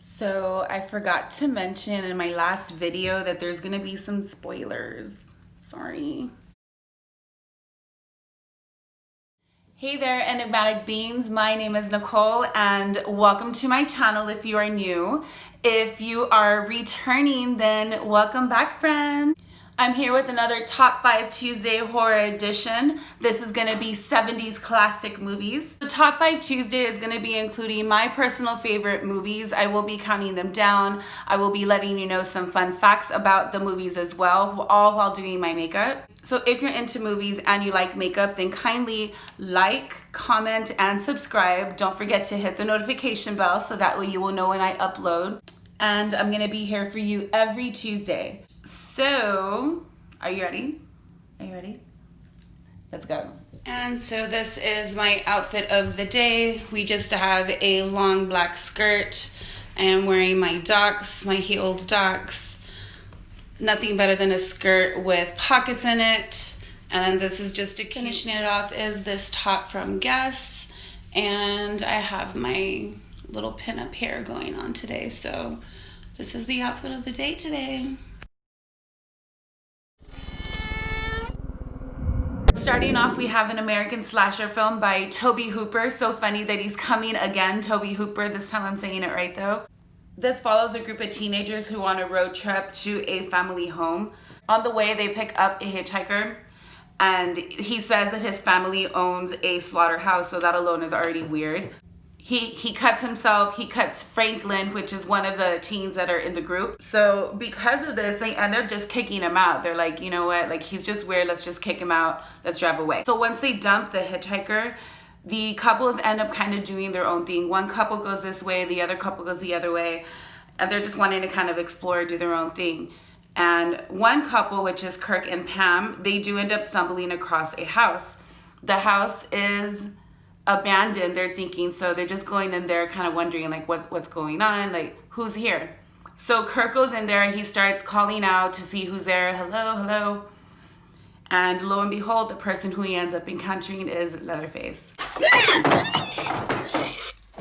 So I forgot to mention in my last video that there's gonna be some spoilers. Sorry. Hey there, enigmatic beings. My name is Nicole and welcome to my channel if you are new. If you are returning, then welcome back, friend. I'm here with another Top 5 Tuesday Horror Edition. This is gonna be 70s classic movies. The Top 5 Tuesday is gonna be including my personal favorite movies. I will be counting them down. I will be letting you know some fun facts about the movies as well, all while doing my makeup. So if you're into movies and you like makeup, then kindly like, comment, and subscribe. Don't forget to hit the notification bell so that way you will know when I upload. And I'm gonna be here for you every Tuesday. So, are you ready? Are you ready? Let's go. And so this is my outfit of the day. We just have a long black skirt. I am wearing my Docs, my heeled Docs. Nothing better than a skirt with pockets in it. And this is just to finishing it off is this top from Guess. And I have my little pinup hair going on today. So this is the outfit of the day today. Starting off, we have an American slasher film by Tobe Hooper. So funny that he's coming again, Tobe Hooper. This time I'm saying it right though. This follows a group of teenagers who on a road trip to a family home. On the way, they pick up a hitchhiker, and he says that his family owns a slaughterhouse, so that alone is already weird. He cuts himself, he cuts Franklin, which is one of the teens that are in the group. So because of this, they end up just kicking him out. They're like, you know what, like he's just weird, let's just kick him out, let's drive away. So once they dump the hitchhiker, the couples end up kind of doing their own thing. One couple goes this way, the other couple goes the other way, and they're just wanting to kind of explore, do their own thing. And one couple, which is Kirk and Pam, they do end up stumbling across a house. The house is abandoned, they're thinking, so they're just going in there kind of wondering like what's going on, like who's here. So Kirk goes in there, he starts calling out to see who's there, hello, hello. And lo and behold, the person who he ends up encountering is Leatherface.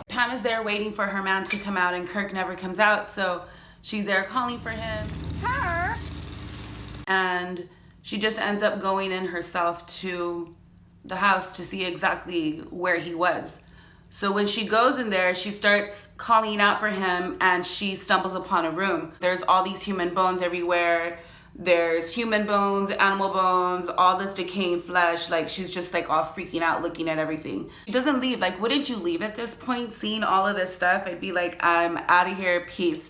Pam is there waiting for her man to come out and Kirk never comes out, so she's there calling for him. Kirk! And she just ends up going in herself to the house to see exactly where he was. So when she goes in there, she starts calling out for him and she stumbles upon a room. There's all these human bones everywhere. There's human bones, animal bones, all this decaying flesh. Like she's just like all freaking out looking at everything. She doesn't leave. Like, wouldn't you leave at this point seeing all of this stuff? I'd be like, I'm out of here, peace.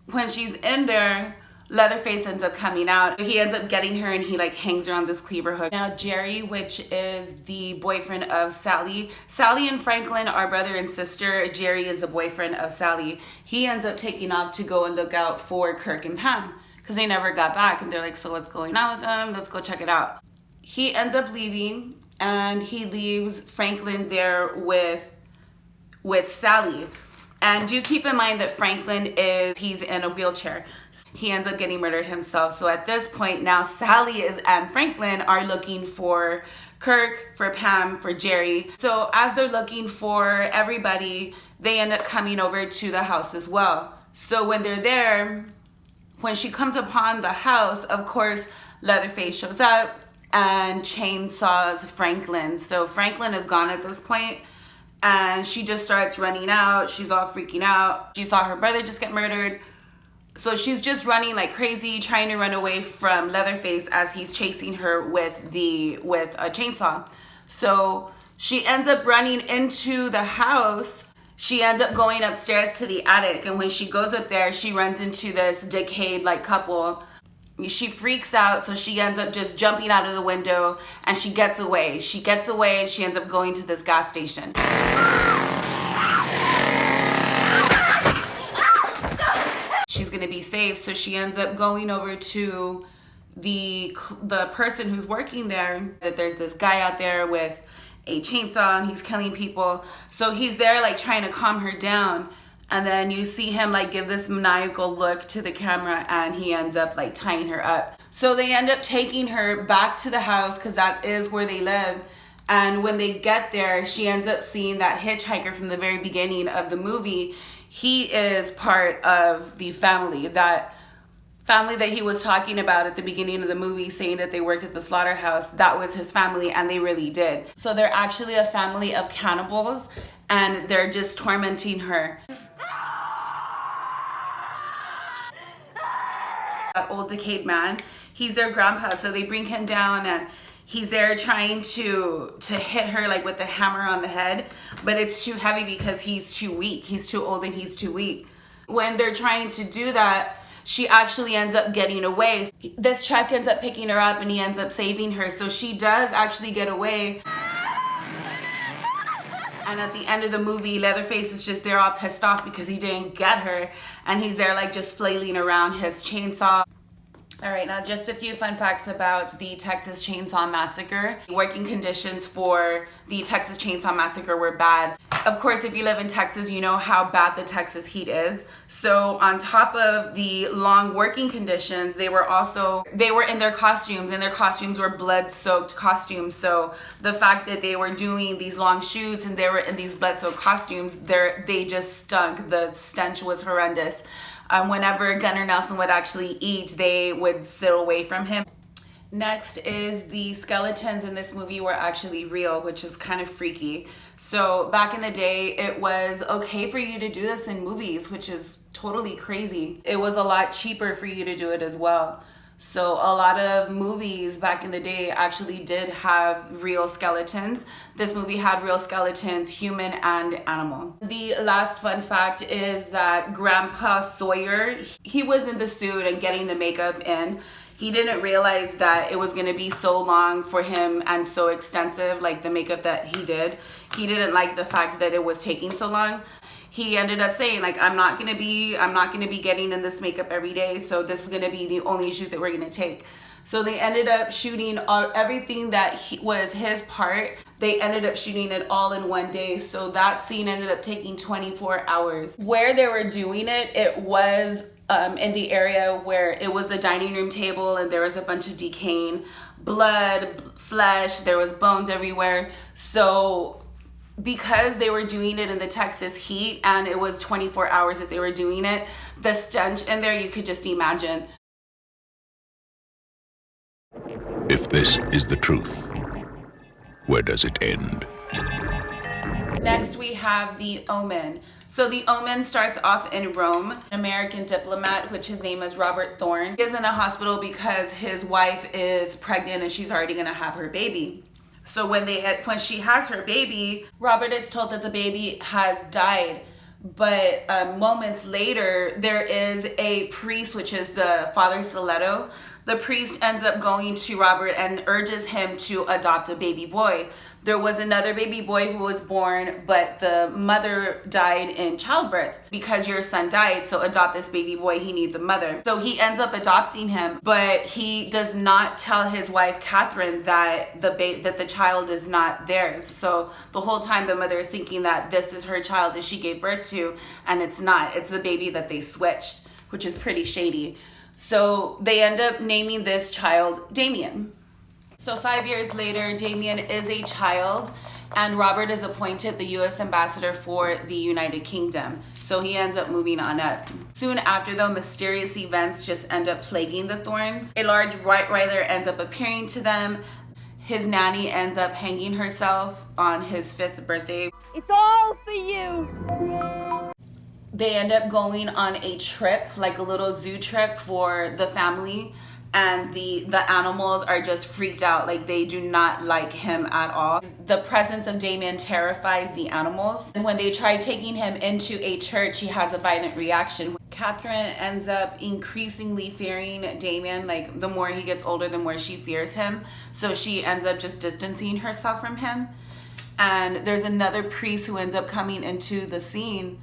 When she's in there, Leatherface ends up coming out. He ends up getting her and he like hangs her on this cleaver hook. Now Jerry, which is the boyfriend of Sally. Sally and Franklin are brother and sister. Jerry is the boyfriend of Sally. He ends up taking off to go and look out for Kirk and Pam because they never got back, and they're like, so what's going on with them? Let's go check it out. He ends up leaving and he leaves Franklin there with Sally. And do keep in mind that Franklin he's in a wheelchair. He ends up getting murdered himself. So at this point now Sally and Franklin are looking for Kirk, for Pam, for Jerry. So as they're looking for everybody, they end up coming over to the house as well. So when they're there, when she comes upon the house, of course, Leatherface shows up and chainsaws Franklin. So Franklin is gone at this point. And she just starts running out. She's all freaking out. She saw her brother just get murdered. So she's just running like crazy, trying to run away from Leatherface as he's chasing her with a chainsaw. So she ends up running into the house. She ends up going upstairs to the attic. And when she goes up there, she runs into this decayed like couple. She freaks out, so she ends up just jumping out of the window and she gets away. She gets away and she ends up going to this gas station. She's gonna be safe, so she ends up going over to the person who's working there. That there's this guy out there with a chainsaw and he's killing people. So he's there like trying to calm her down. And then you see him like give this maniacal look to the camera and he ends up like tying her up. So they end up taking her back to the house because that is where they live. And when they get there, she ends up seeing that hitchhiker from the very beginning of the movie. he is part of the family that he was talking about at the beginning of the movie, saying that they worked at the slaughterhouse. That was his family, and they really did. So they're actually a family of cannibals, and they're just tormenting her. That old decayed man, he's their grandpa, so they bring him down, and he's there trying to hit her like with a hammer on the head, but it's too heavy because he's too weak. He's too old and he's too weak. When they're trying to do that, she actually ends up getting away. This truck ends up picking her up and he ends up saving her. So she does actually get away. And at the end of the movie, Leatherface is just there all pissed off because he didn't get her. And he's there like just flailing around his chainsaw. All right, now just a few fun facts about the Texas Chainsaw Massacre. Working conditions for the Texas Chainsaw Massacre were bad. Of course, if you live in Texas, you know how bad the Texas heat is. So on top of the long working conditions, they were in their costumes, and their costumes were blood-soaked costumes. So the fact that they were doing these long shoots and they were in these blood-soaked costumes, they just stunk. The stench was horrendous. Whenever Gunnar Nelson would actually eat, they would sit away from him. Next is the skeletons in this movie were actually real, which is kind of freaky. So back in the day, it was okay for you to do this in movies, which is totally crazy. It was a lot cheaper for you to do it as well. So a lot of movies back in the day actually did have real skeletons. This movie had real skeletons, human and animal. The last fun fact is that Grandpa Sawyer, he was in the suit and getting the makeup in. He didn't realize that it was gonna be so long for him and so extensive, like the makeup that he did. He didn't like the fact that it was taking so long. He ended up saying, like, I'm not gonna be getting in this makeup every day, so this is gonna be the only shoot that we're gonna take. So they ended up shooting everything that was his part. They ended up shooting it all in one day, so that scene ended up taking 24 hours. Where they were doing it, it was in the area where it was a dining room table and there was a bunch of decaying blood, flesh, there was bones everywhere. So because they were doing it in the Texas heat and it was 24 hours that they were doing it, the stench in there, you could just imagine. If this is the truth, where does it end? Next, we have the Omen. So the Omen starts off in Rome. An American diplomat, which his name is Robert Thorne, is in a hospital because his wife is pregnant and she's already gonna have her baby. So when she has her baby, Robert is told that the baby has died. But moments later, there is a priest, which is the Father Stiletto. The priest ends up going to Robert and urges him to adopt a baby boy. There was another baby boy who was born, but the mother died in childbirth. Because your son died, so adopt this baby boy, he needs a mother. So he ends up adopting him, but he does not tell his wife, Catherine, that the child is not theirs. So the whole time the mother is thinking that this is her child that she gave birth to, and it's not. It's the baby that they switched, which is pretty shady. So they end up naming this child Damien. So 5 years later, Damien is a child, and Robert is appointed the U.S. ambassador for the United Kingdom. So he ends up moving on up. Soon after, though, mysterious events just end up plaguing the Thornes. A large Rottweiler ends up appearing to them. His nanny ends up hanging herself on his 5th birthday. It's all for you. They end up going on a trip, like a little zoo trip for the family. And the animals are just freaked out, like they do not like him at all. The presence of Damien terrifies the animals. And when they try taking him into a church, he has a violent reaction. Catherine ends up increasingly fearing Damien. Like the more he gets older, the more she fears him. So she ends up just distancing herself from him. And there's another priest who ends up coming into the scene,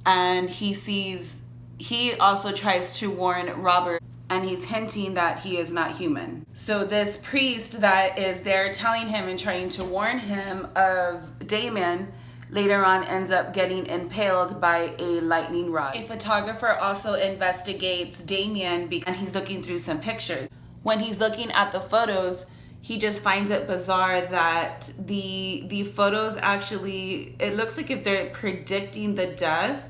and he also tries to warn Robert, and he's hinting that he is not human. So this priest that is there telling him and trying to warn him of Damien later on ends up getting impaled by a lightning rod. A photographer also investigates Damien and he's looking through some pictures. When he's looking at the photos, he just finds it bizarre that the photos actually, it looks like if they're predicting the death,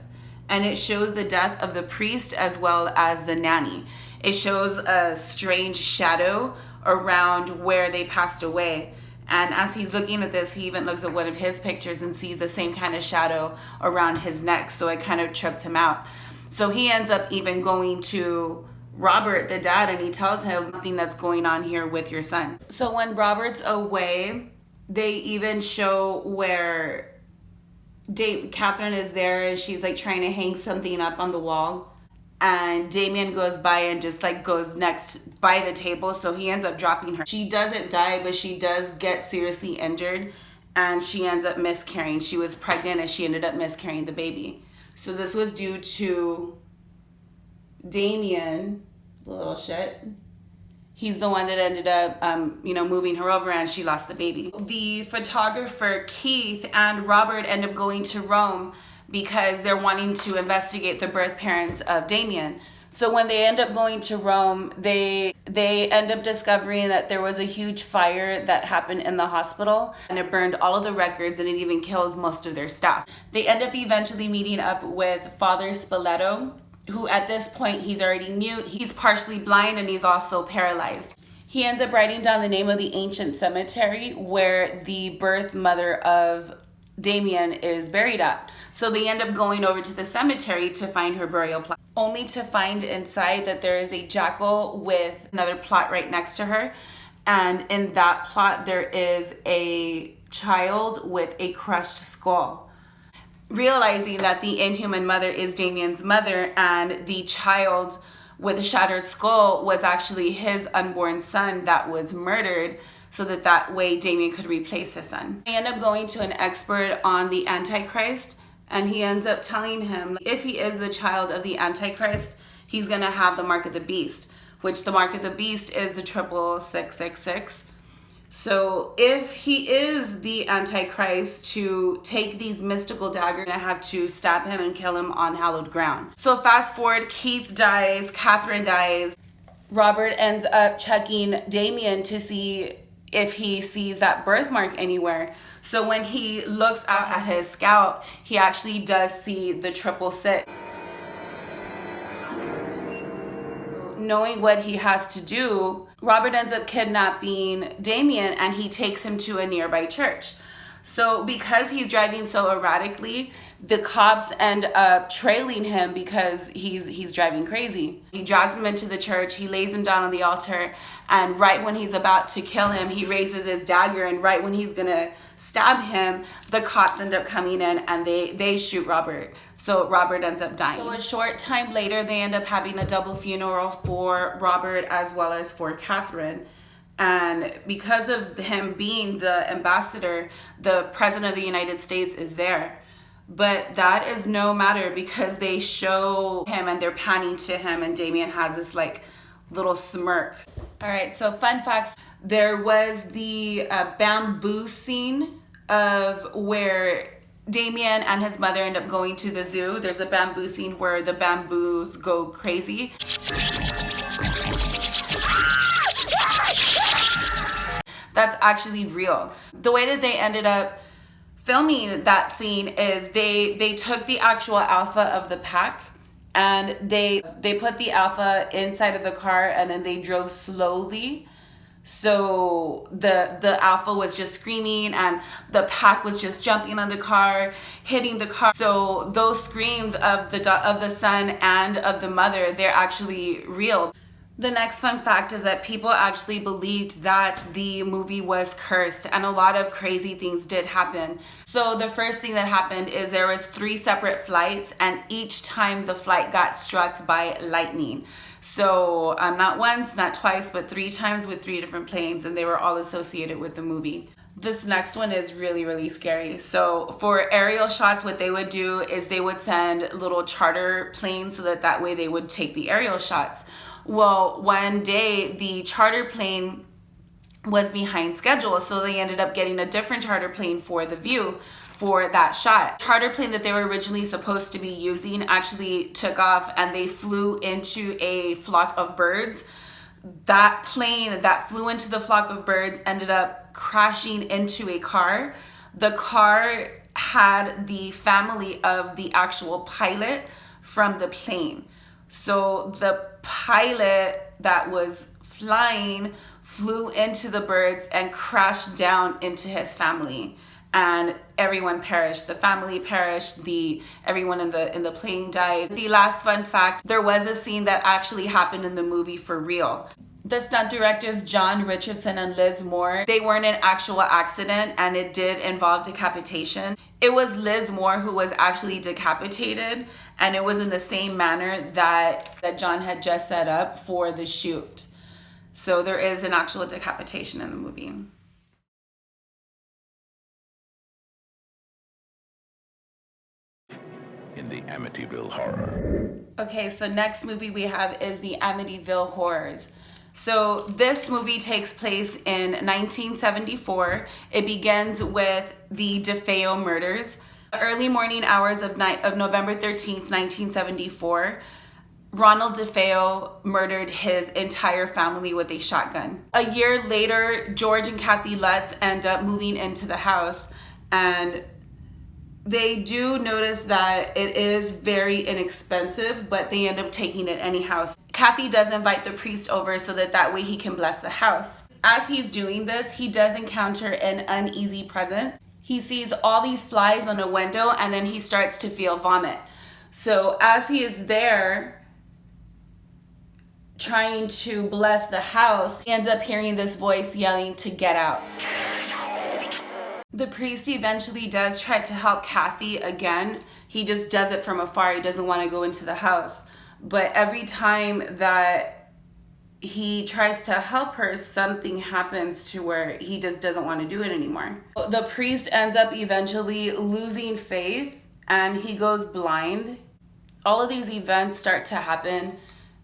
and it shows the death of the priest as well as the nanny. It shows a strange shadow around where they passed away. And as he's looking at this, he even looks at one of his pictures and sees the same kind of shadow around his neck. So it kind of trips him out. So he ends up even going to Robert, the dad, and he tells him something that's going on here with your son. So when Robert's away, they even show where Catherine is there and she's like trying to hang something up on the wall. And Damien goes by and just like goes next by the table, so he ends up dropping her. She doesn't die, but she does get seriously injured, and she ends up miscarrying. She was pregnant and she ended up miscarrying the baby. So this was due to Damien, the little shit. He's the one that ended up, moving her over, and she lost the baby. The photographer Keith and Robert end up going to Rome because they're wanting to investigate the birth parents of Damien. So when they end up going to Rome, they end up discovering that there was a huge fire that happened in the hospital, and it burned all of the records, and it even killed most of their staff. They end up eventually meeting up with Father Spoleto, who at this point, he's already mute, he's partially blind, and he's also paralyzed. He ends up writing down the name of the ancient cemetery where the birth mother of Damien is buried at. So they end up going over to the cemetery to find her burial plot, only to find inside that there is a jackal with another plot right next to her. And in that plot, there is a child with a crushed skull. Realizing that the inhuman mother is Damien's mother, and the child with a shattered skull was actually his unborn son that was murdered, so that way Damien could replace his son. They end up going to an expert on the Antichrist, and he ends up telling him if he is the child of the Antichrist, he's gonna have the mark of the beast, which the mark of the beast is the 66666. So if he is the Antichrist, to take these mystical daggers, I have to stab him and kill him on hallowed ground. So fast forward, Keith dies, Catherine dies. Robert ends up checking Damien to see if he sees that birthmark anywhere. So when he looks out at his scalp, he actually does see the 666. Knowing what he has to do, Robert ends up kidnapping Damien, and he takes him to a nearby church. So because he's driving so erratically, the cops end up trailing him because he's driving crazy. He drags him into the church, he lays him down on the altar, and right when he's about to kill him, he raises his dagger, and right when he's gonna stab him, the cops end up coming in and they shoot Robert. So Robert ends up dying. So a short time later, they end up having a double funeral for Robert as well as for Catherine. And because of him being the ambassador, the president of the United States is there. But that is no matter because they show him and they're panning to him, and Damien has this like little smirk. All right, so fun facts. There was the bamboo scene of where Damien and his mother end up going to the zoo. There's a bamboo scene where the bamboos go crazy. That's actually real. The way that they ended up filming that scene is they took the actual alpha of the pack, and they put the alpha inside of the car, and then they drove slowly. So the alpha was just screaming, and the pack was just jumping on the car, hitting the car. So those screams of the son and of the mother, they're actually real. The next fun fact is that people actually believed that the movie was cursed, and a lot of crazy things did happen. So the first thing that happened is there was 3 separate flights, and each time the flight got struck by lightning. So not once, not twice, but 3 times with 3 different planes, and they were all associated with the movie. This next one is really, really scary. So for aerial shots, what they would do is they would send little charter planes so that way they would take the aerial shots. Well, one day the charter plane was behind schedule, so they ended up getting a different charter plane for the view for that shot. Charter plane that they were originally supposed to be using actually took off, and they flew into a flock of birds. That plane that flew into the flock of birds ended up crashing into a car. The car had the family of the actual pilot from the plane. So the pilot that was flying flew into the birds and crashed down into his family, and everyone perished. The family perished, everyone in the plane died. The last fun fact, there was a scene that actually happened in the movie for real. The stunt directors John Richardson and Liz Moore, they weren't an actual accident, and it did involve decapitation. It was Liz Moore who was actually decapitated, and it was in the same manner that John had just set up for the shoot. So there is an actual decapitation in the movie. In the Amityville Horror. Okay, so next movie we have is the Amityville Horrors. So this movie takes place in 1974. It begins with the DeFeo murders. Early morning hours of November 13th, 1974, Ronald DeFeo murdered his entire family with a shotgun. A year later, George and Kathy Lutz end up moving into the house, and they do notice that it is very inexpensive, but they end up taking it anyhow. Kathy does invite the priest over so that way he can bless the house. As he's doing this, he does encounter an uneasy presence. He sees all these flies on a window, and then he starts to feel vomit. So as he is there trying to bless the house, he ends up hearing this voice yelling to get out. The priest eventually does try to help Kathy again. He just does it from afar. He doesn't want to go into the house. But every time that he tries to help her, something happens to where he just doesn't want to do it anymore. The priest ends up eventually losing faith, and he goes blind. All of these events start to happen.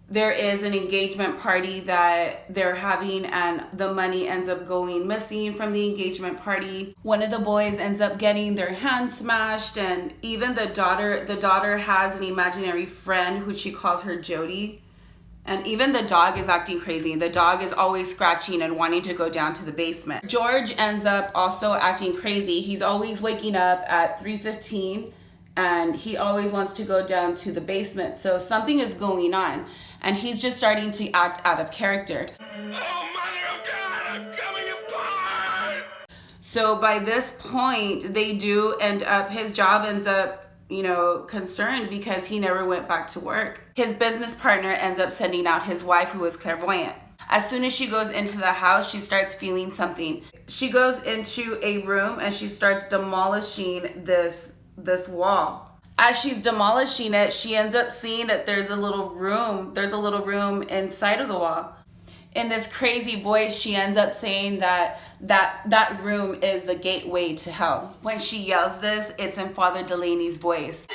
There is an engagement party that they're having, and the money ends up going missing from the engagement party. One of the boys ends up getting their hand smashed, and even the daughter has an imaginary friend who she calls her Jody. And even the dog is acting crazy. The dog is always scratching and wanting to go down to the basement. George ends up also acting crazy. He's always waking up at 3:15, and he always wants to go down to the basement. So something is going on, and he's just starting to act out of character. Oh, Mother of God, I'm coming apart! So by this point, his job ends up, concerned because he never went back to work. His business partner ends up sending out his wife, who is clairvoyant. As soon as she goes into the house, she starts feeling something. She goes into a room and she starts demolishing this wall. As she's demolishing it, she ends up seeing that there's a little room inside of the wall. In this crazy voice, she ends up saying that room is the gateway to hell. When she yells this, it's in Father Delaney's voice.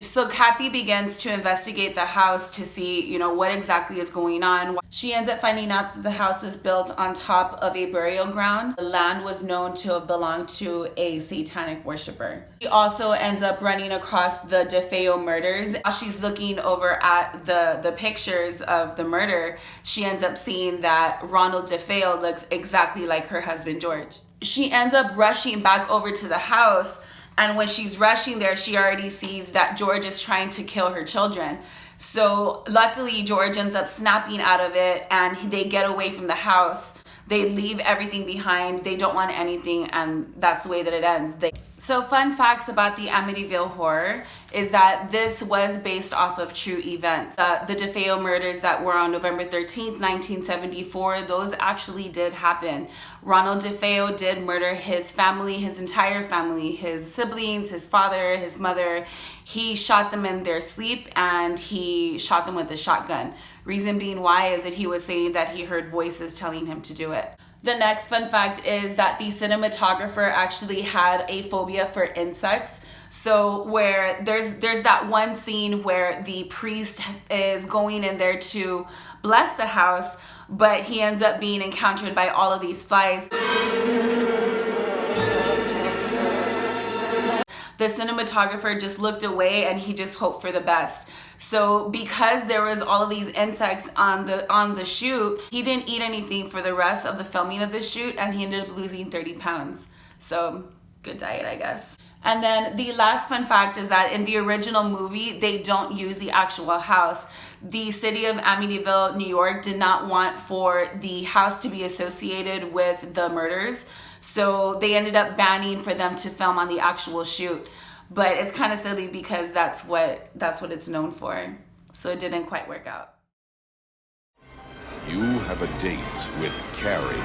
So Kathy begins to investigate the house to see, what exactly is going on. She ends up finding out that the house is built on top of a burial ground. The land was known to have belonged to a satanic worshiper. She also ends up running across the DeFeo murders. While she's looking over at the pictures of the murder, she ends up seeing that Ronald DeFeo looks exactly like her husband, George. She ends up rushing back over to the house, and when she's rushing there, she already sees that George is trying to kill her children. So luckily, George ends up snapping out of it, and they get away from the house. They leave everything behind. They don't want anything, and that's the way that it ends. So fun facts about the Amityville Horror is that this was based off of true events. The DeFeo murders that were on November 13th, 1974, those actually did happen. Ronald DeFeo did murder his family, his entire family, his siblings, his father, his mother. He shot them in their sleep, and he shot them with a shotgun. Reason being why is that he was saying that he heard voices telling him to do it. The next fun fact is that the cinematographer actually had a phobia for insects. So where there's that one scene where the priest is going in there to bless the house, but he ends up being encountered by all of these flies. The cinematographer just looked away, and he just hoped for the best. So because there was all of these insects on the shoot, he didn't eat anything for the rest of the filming of the shoot, and he ended up losing 30 pounds. So good diet, I guess. And then the last fun fact is that in the original movie, they don't use the actual house. The city of Amityville, New York, did not want for the house to be associated with the murders. So they ended up banning for them to film on the actual shoot. But it's kind of silly because that's what it's known for. So it didn't quite work out. You have a date with Carrie.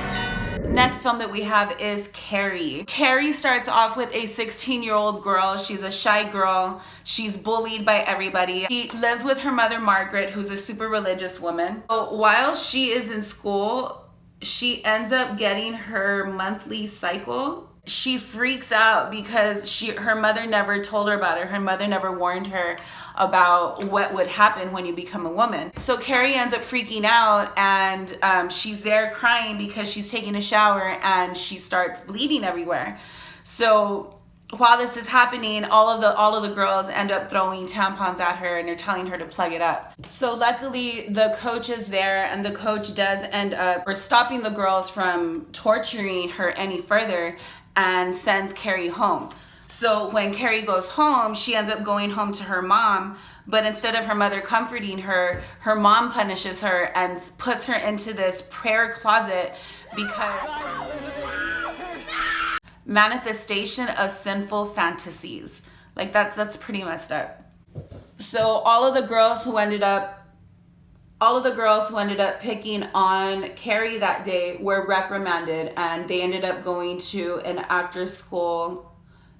Next film that we have is Carrie. Carrie starts off with a 16-year-old girl. She's a shy girl. She's bullied by everybody. She lives with her mother, Margaret, who's a super religious woman. So while she is in school, she ends up getting her monthly cycle. She freaks out because her mother never told her about it. Her mother never warned her about what would happen when you become a woman. So Carrie ends up freaking out, and she's there crying because she's taking a shower and she starts bleeding everywhere. So while this is happening, all of the girls end up throwing tampons at her and they're telling her to plug it up. So luckily the coach is there, and the coach does end up stopping the girls from torturing her any further and sends Carrie home. So when Carrie goes home, she ends up going home to her mom, but instead of her mother comforting her, her mom punishes her and puts her into this prayer closet because manifestation of sinful fantasies. Like that's pretty messed up. So all of the girls who ended up picking on Carrie that day were reprimanded, and they ended up going to an after school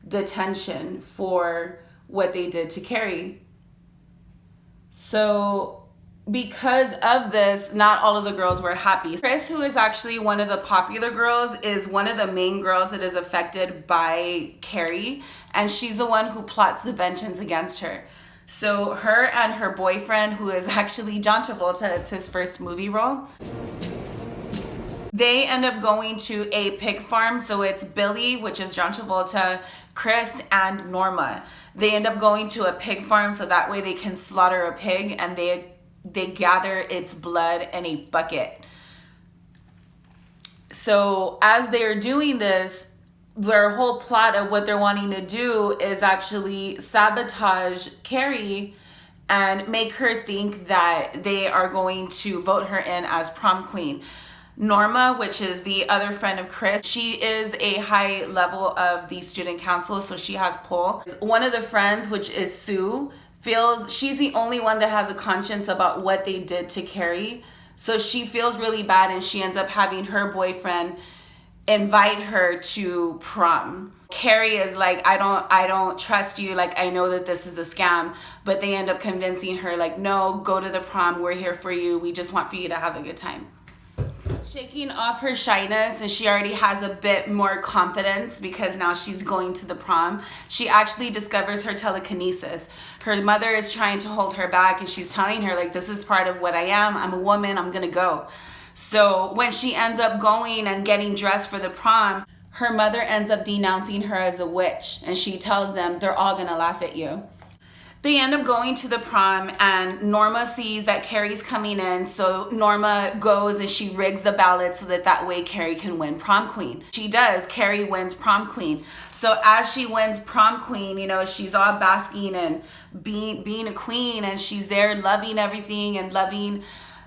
detention for what they did to Carrie. So because of this, not all of the girls were happy. Chris, who is actually one of the popular girls, is one of the main girls that is affected by Carrie, and she's the one who plots the vengeance against her. So her and her boyfriend, who is actually John Travolta, it's his first movie role, they end up going to a pig farm. So it's Billy, which is John Travolta, Chris, and Norma. They end up going to a pig farm so that way they can slaughter a pig, and they gather its blood in a bucket. So as they're doing this, their whole plot of what they're wanting to do is actually sabotage Carrie and make her think that they are going to vote her in as prom queen. Norma, which is the other friend of Chris, she is a high level of the student council, so she has pull. One of the friends, which is Sue, feels she's the only one that has a conscience about what they did to Carrie. So she feels really bad, and she ends up having her boyfriend invite her to prom. Carrie is like, I don't trust you. Like, I know that this is a scam, but they end up convincing her, like, no, go to the prom. We're here for you. We just want for you to have a good time. Shaking off her shyness, and she already has a bit more confidence because now she's going to the prom. She actually discovers her telekinesis. Her mother is trying to hold her back, and she's telling her, like, this is part of what I am. I'm a woman. I'm gonna go. So when she ends up going and getting dressed for the prom, her mother ends up denouncing her as a witch, and she tells them they're all gonna laugh at you. They end up going to the prom, and Norma sees that Carrie's coming in, so Norma goes and she rigs the ballot so that way Carrie can win prom queen. She does. Carrie wins prom queen. So as she wins prom queen, you know, she's all basking and being a queen, and she's there loving everything and loving,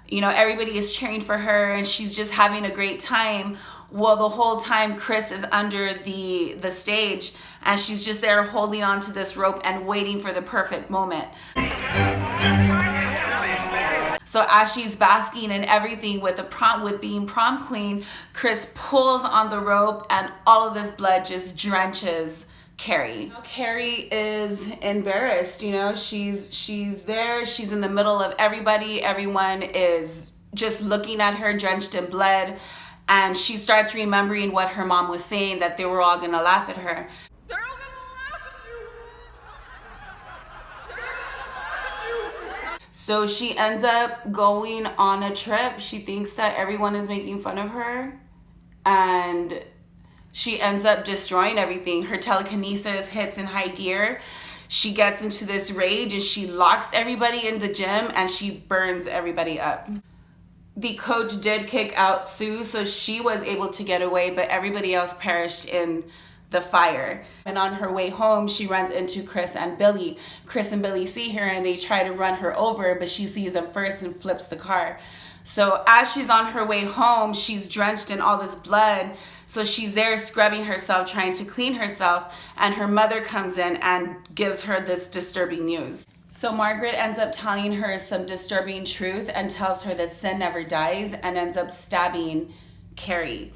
you know, everybody is cheering for her, and she's just having a great time. Well, the whole time Chris is under the stage, and she's just there holding on to this rope and waiting for the perfect moment. So as she's basking and everything with being prom queen, Chris pulls on the rope, and all of this blood just drenches Carrie. Carrie is embarrassed, you know, she's there, she's in the middle of everybody, everyone is just looking at her drenched in blood, and she starts remembering what her mom was saying, that they were all gonna laugh at her. They're all gonna laugh at you! They're gonna laugh at you! So she ends up going on a trip. She thinks that everyone is making fun of her, and she ends up destroying everything. Her telekinesis hits in high gear. She gets into this rage, and she locks everybody in the gym, and she burns everybody up. The coach did kick out Sue, so she was able to get away, but everybody else perished in the fire. And on her way home, she runs into Chris and Billy. Chris and Billy see her and they try to run her over, but she sees them first and flips the car. So as she's on her way home, she's drenched in all this blood. So she's there scrubbing herself, trying to clean herself, and her mother comes in and gives her this disturbing news. So Margaret ends up telling her some disturbing truth and tells her that sin never dies, and ends up stabbing Carrie.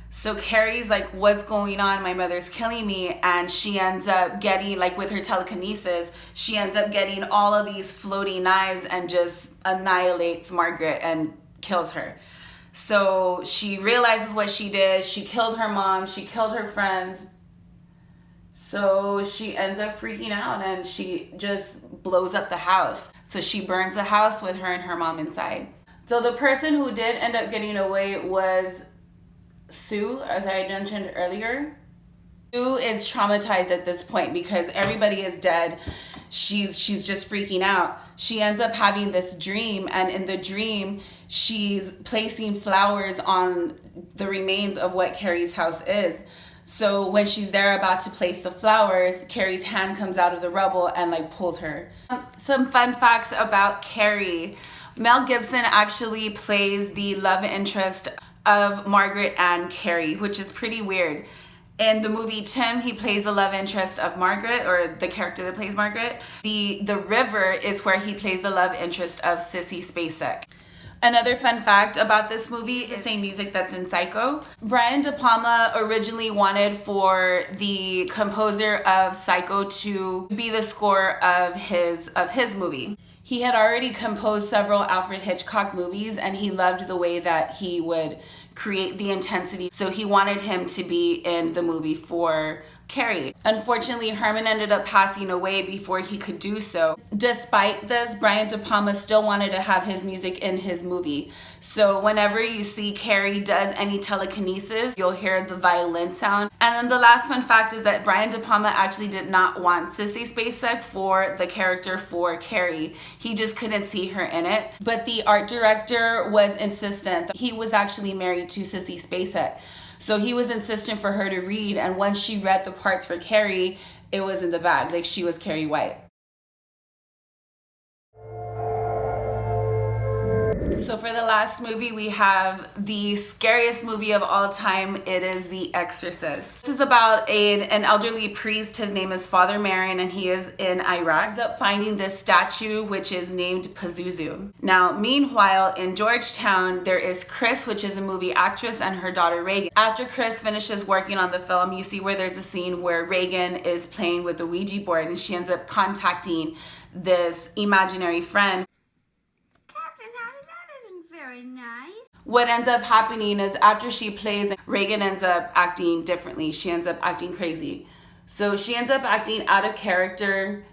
So Carrie's like, what's going on? My mother's killing me. And she ends up getting, like with her telekinesis, she ends up getting all of these floating knives and just annihilates Margaret and kills her. So she realizes what she did. She killed her mom. She killed her friends. So she ends up freaking out and she just blows up the house. So she burns the house with her and her mom inside. So the person who did end up getting away was Sue, as I mentioned earlier. Sue is traumatized at this point because everybody is dead. She's just freaking out. She ends up having this dream, and in the dream, she's placing flowers on the remains of what Carrie's house is. So when she's there about to place the flowers, Carrie's hand comes out of the rubble and like pulls her. Some fun facts about Carrie. Mel Gibson actually plays the love interest of Margaret and Carrie, which is pretty weird. In the movie Tim, he plays the love interest of Margaret, or the character that plays Margaret. The river is where he plays the love interest of Sissy Spacek. Another fun fact about this movie is the same music that's in Psycho. Brian De Palma originally wanted for the composer of Psycho to be the score of his movie. He had already composed several Alfred Hitchcock movies, and he loved the way that he would create the intensity. So he wanted him to be in the movie for Carrie. Unfortunately, Herman ended up passing away before he could do so. Despite this, Brian De Palma still wanted to have his music in his movie. So whenever you see Carrie does any telekinesis, you'll hear the violin sound. And then the last fun fact is that Brian De Palma actually did not want Sissy Spacek for the character for Carrie. He just couldn't see her in it. But the art director was insistent. He was actually married to Sissy Spacek. So he was insistent for her to read, and once she read the parts for Carrie, it was in the bag. Like, she was Carrie White. So for the last movie, we have the scariest movie of all time. It is The Exorcist. This is about an elderly priest. His name is Father Marin, and he is in Iraq. He ends up finding this statue, which is named Pazuzu. Now, meanwhile, in Georgetown, there is Chris, which is a movie actress, and her daughter Reagan. After Chris finishes working on the film, you see where there's a scene where Reagan is playing with the Ouija board, and she ends up contacting this imaginary friend. Very nice. What ends up happening is after she plays, Reagan ends up acting differently. She ends up acting crazy. So she ends up acting out of character.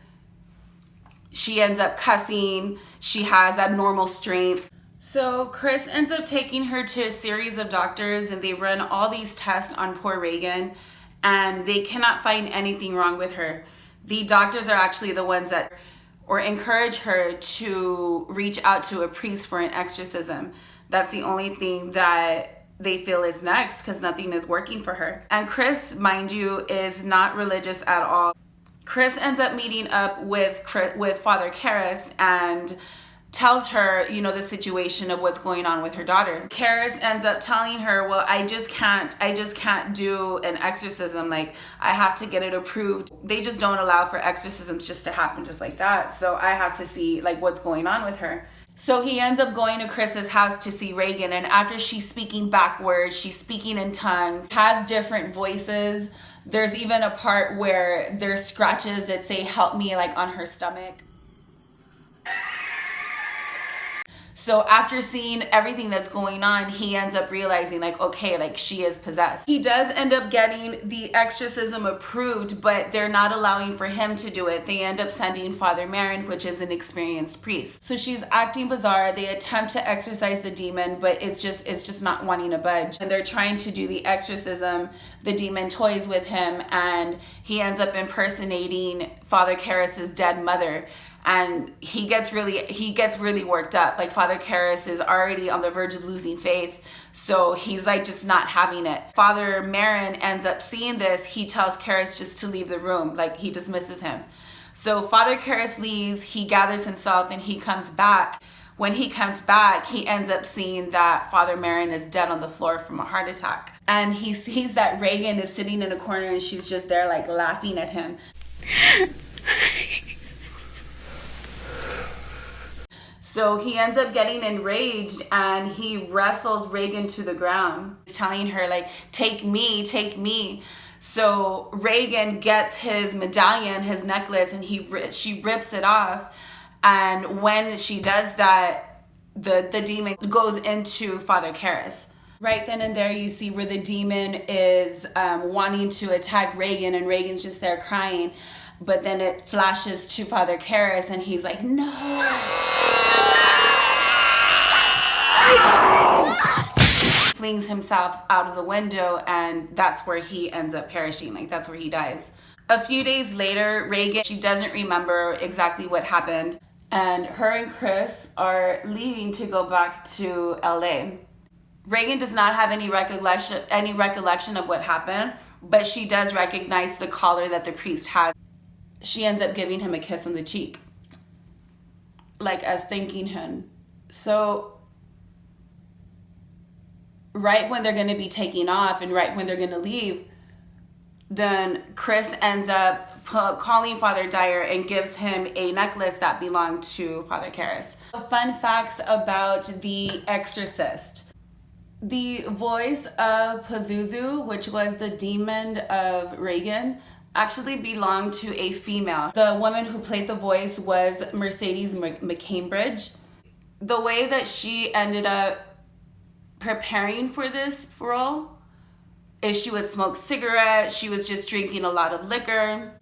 She ends up cussing. She has abnormal strength. So Chris ends up taking her to a series of doctors, and they run all these tests on poor Reagan, and they cannot find anything wrong with her. The doctors are actually the ones that encourage her to reach out to a priest for an exorcism. That's the only thing that they feel is next, because nothing is working for her. And Chris, mind you, is not religious at all. Chris ends up meeting up with Father Karras and tells her, you know, the situation of what's going on with her daughter. Karras ends up telling her, well, I just can't do an exorcism. Like, I have to get it approved. They just don't allow for exorcisms just to happen just like that. So I have to see like what's going on with her. So he ends up going to Chris's house to see Reagan, and after she's speaking backwards, she's speaking in tongues, has different voices. There's even a part where there's scratches that say help me, like on her stomach. So after seeing everything that's going on, he ends up realizing like, okay, like she is possessed. He does end up getting the exorcism approved, but they're not allowing for him to do it. They end up sending Father Marin, which is an experienced priest. So she's acting bizarre. They attempt to exorcise the demon, but it's just not wanting to budge. And they're trying to do the exorcism. The demon toys with him, and he ends up impersonating Father Karras's dead mother. And he gets really worked up. Like, Father Karras is already on the verge of losing faith. So he's like just not having it. Father Merrin ends up seeing this. He tells Karras just to leave the room. Like, he dismisses him. So Father Karras leaves, he gathers himself, and he comes back. When he comes back, he ends up seeing that Father Merrin is dead on the floor from a heart attack. And he sees that Reagan is sitting in a corner and she's just there like laughing at him. So he ends up getting enraged and he wrestles Reagan to the ground. He's telling her, like, take me, take me. So Reagan gets his medallion, his necklace, and she rips it off. And when she does that, the demon goes into Father Karras. Right then and there, you see where the demon is wanting to attack Reagan, and Reagan's just there crying. But then it flashes to Father Karras, and he's like, no. Flings himself out of the window, and that's where he ends up perishing. Like, that's where he dies. A few days later, Reagan, she doesn't remember exactly what happened, and her and Chris are leaving to go back to LA. Reagan does not have any recollection of what happened, but she does recognize the collar that the priest has. She ends up giving him a kiss on the cheek, like as thanking him. So right when they're going to be taking off and right when they're going to leave, then Chris ends up calling Father Dyer and gives him a necklace that belonged to Father Karras. Fun facts about The Exorcist. The voice of Pazuzu, which was the demon of Reagan, actually belonged to a female. The woman who played the voice was Mercedes McCambridge. The way that she ended up preparing for this role is she would smoke cigarettes, she was just drinking a lot of liquor,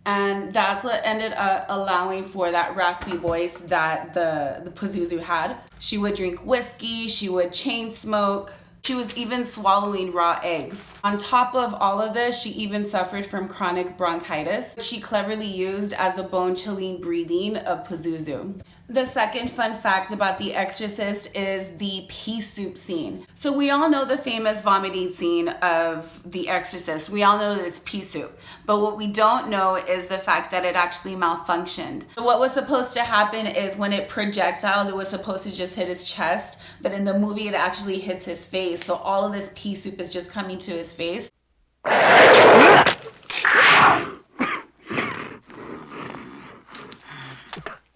and that's what ended up allowing for that raspy voice that the Pazuzu had. She would drink whiskey, she would chain smoke, she was even swallowing raw eggs. On top of all of this, she even suffered from chronic bronchitis, which she cleverly used as the bone-chilling breathing of Pazuzu. The second fun fact about The Exorcist is the pea soup scene. So we all know the famous vomiting scene of The Exorcist. We all know that it's pea soup. But what we don't know is the fact that it actually malfunctioned. So what was supposed to happen is when it projectiled, it was supposed to just hit his chest. But in the movie, it actually hits his face. So all of this pea soup is just coming to his face.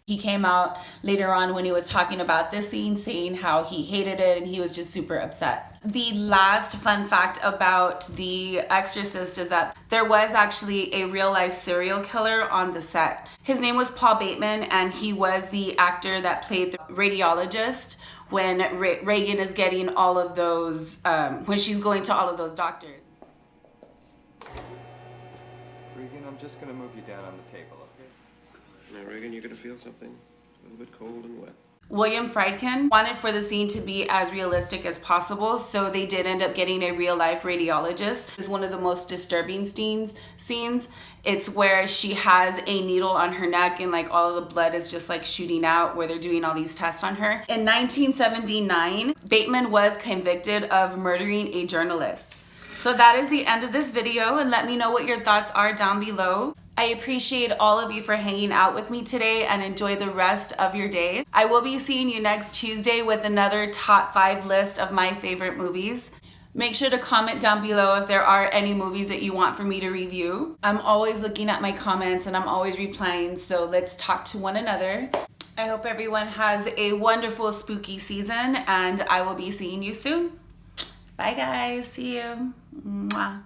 He came out later on when he was talking about this scene, saying how he hated it and he was just super upset. The last fun fact about The Exorcist is that there was actually a real-life serial killer on the set. His name was Paul Bateman, and he was the actor that played the radiologist when Reagan is getting all of those, when she's going to all of those doctors. Regan, I'm just gonna move you down on the table, okay? Now, Regan, you're gonna feel something. It's a little bit cold and wet. William Friedkin wanted for the scene to be as realistic as possible, so they did end up getting a real-life radiologist. It's one of the most disturbing scenes. It's where she has a needle on her neck and like all of the blood is just like shooting out where they're doing all these tests on her. In 1979, Bateman was convicted of murdering a journalist. So that is the end of this video, and let me know what your thoughts are down below. I appreciate all of you for hanging out with me today, and enjoy the rest of your day. I will be seeing you next Tuesday with another top 5 list of my favorite movies. Make sure to comment down below if there are any movies that you want for me to review. I'm always looking at my comments and I'm always replying, so let's talk to one another. I hope everyone has a wonderful spooky season, and I will be seeing you soon. Bye guys, see you. Mwah.